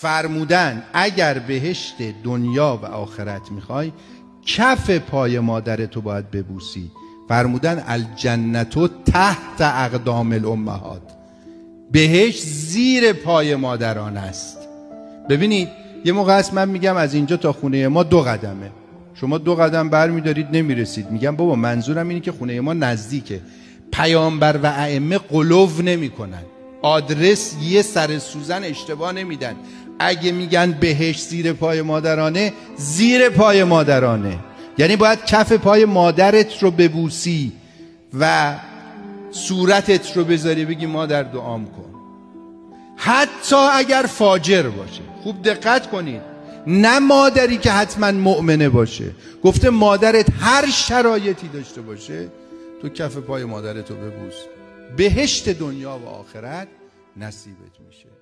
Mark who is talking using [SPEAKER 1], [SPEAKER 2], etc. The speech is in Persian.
[SPEAKER 1] فرمودن اگر بهشت دنیا و آخرت میخوای کف پای مادرتو باید ببوسی. فرمودن الجنتو تحت اقدام الامهات، بهشت زیر پای مادران است. ببینید یه موقع هست من میگم از اینجا تا خونه ما 2 قدمه، شما 2 قدم بر میدارید نمیرسید. میگم بابا منظورم اینه که خونه ما نزدیکه. پیامبر و ائمه غلو نمی کنن، آدرس یه سر سوزن اشتباه نمیدن. اگه میگن بهشت زیر پای مادرانه، زیر پای مادرانه، یعنی باید کف پای مادرت رو ببوسی و صورتت رو بذاری بگی مادر دعام کن، حتی اگر فاجر باشه. خوب دقت کنید، نه مادری که حتما مؤمنه باشه، گفته مادرت هر شرایطی داشته باشه تو کف پای مادرت رو ببوس، بهشت دنیا و آخرت نصیبت میشه.